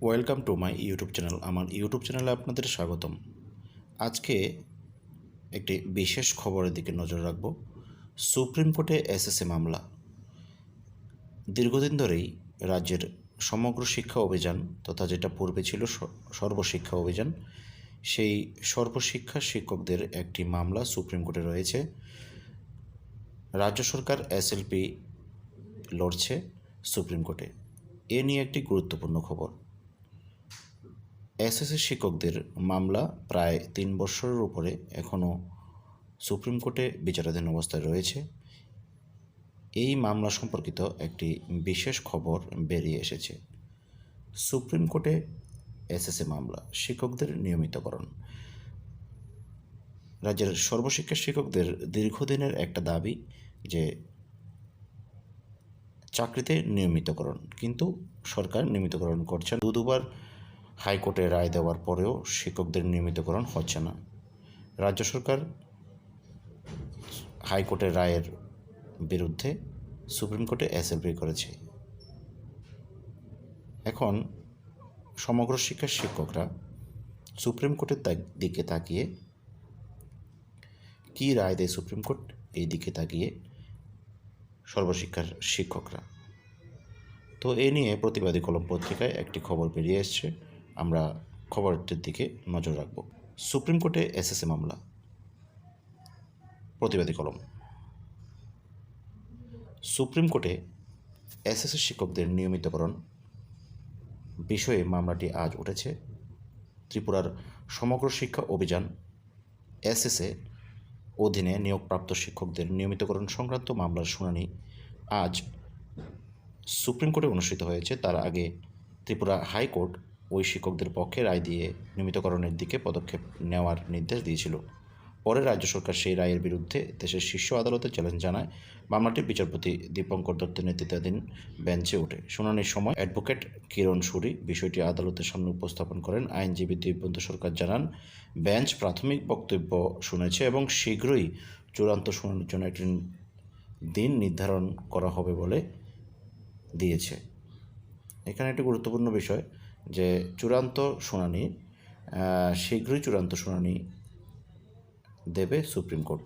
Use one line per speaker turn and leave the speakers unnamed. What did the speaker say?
Welcome to my YouTube channel. আমার YouTube চ্যানেলে আপনাদের স্বাগতম। আজকে একটি বিশেষ খবরের দিকে নজর রাখব। সুপ্রিম কোর্টে এসএসসি মামলা। দীর্ঘদিন ধরেই রাজ্যের সমগ্র শিক্ষা অভিযান তথা যেটা পূর্বে ছিল সর্বশিক্ষা অভিযান, সেই সর্বশিক্ষা শিক্ষকদের একটি মামলা সুপ্রিম কোর্টে রয়েছে। রাজ্য সরকার এসএলপি লড়ছে সুপ্রিম কোর্টে। এ নিয়ে একটি গুরুত্বপূর্ণ খবর। এসএসসি শিক্ষকদের মামলা প্রায় 3 বছরের উপরে এখনও সুপ্রিম কোর্টে বিচারাধীন অবস্থায় রয়েছে। এই মামলা সম্পর্কিত একটি বিশেষ খবর বেরিয়ে এসেছে। সুপ্রিম কোর্টে এসএসসি মামলা, শিক্ষকদের নিয়মিতকরণ। রাজ্যের সর্বশিক্ষা শিক্ষকদের দীর্ঘদিনের একটা দাবি যে চাকরিতে নিয়মিতকরণ, কিন্তু সরকার নিয়মিতকরণ করছে না। দুবার হাইকোর্টে রায় দেওয়ার পরেও শিক্ষকদের নিয়মিতকরণ হচ্ছে না। রাজ্য সরকার হাইকোর্টের রায়ের বিরুদ্ধে সুপ্রিম কোর্টে এসএলপি করেছে। এখন সমগ্র শিক্ষার শিক্ষকরা সুপ্রিম কোর্টের দিকে তাকিয়ে কী রায় দেয় সুপ্রিম কোর্ট, এই দিকে তাকিয়ে সর্বশিক্ষার শিক্ষকরা। তো এ নিয়ে প্রতিবাদী কলম পত্রিকায় একটি খবর বেরিয়ে এসছে। আমরা খবরটির দিকে নজর রাখব। সুপ্রিম কোর্টে এসএসসি মামলা। প্রতিবাদী কলম। সুপ্রিম কোর্টে এসএসসি শিক্ষকদের নিয়মিতকরণ বিষয়ে মামলাটি আজ উঠেছে। ত্রিপুরার সমগ্র শিক্ষা অভিযান এসএসএ অধীনে নিয়োগপ্রাপ্ত শিক্ষকদের নিয়মিতকরণ সংক্রান্ত মামলার শুনানি আজ সুপ্রিম কোর্টে অনুষ্ঠিত হয়েছে। তার আগে ত্রিপুরা হাইকোর্ট ওই শিক্ষকদের পক্ষে রায় দিয়ে নিয়মিতকরণের দিকে পদক্ষেপ নেওয়ার নির্দেশ দিয়েছিল। পরে রাজ্য সরকার সেই রায়ের বিরুদ্ধে দেশের শীর্ষ আদালতে চ্যালেঞ্জ জানায়। মামলাটি বিচারপতি দীপঙ্কর দত্তের নেতৃত্বাধীন বেঞ্চে ওঠে। শুনানির সময় অ্যাডভোকেট কিরণ সুরি বিষয়টি আদালতের সামনে উপস্থাপন করেন। আইনজীবী দিব্যন্ত সরকার জানান, বেঞ্চ প্রাথমিক বক্তব্য শুনেছে এবং শীঘ্রই চূড়ান্ত শুনানির জন্য একটি দিন নির্ধারণ করা হবে বলে দিয়েছে। এখানে একটি গুরুত্বপূর্ণ বিষয় যে শীঘ্রই চূড়ান্ত শুনানি দেবে সুপ্রিম কোর্ট।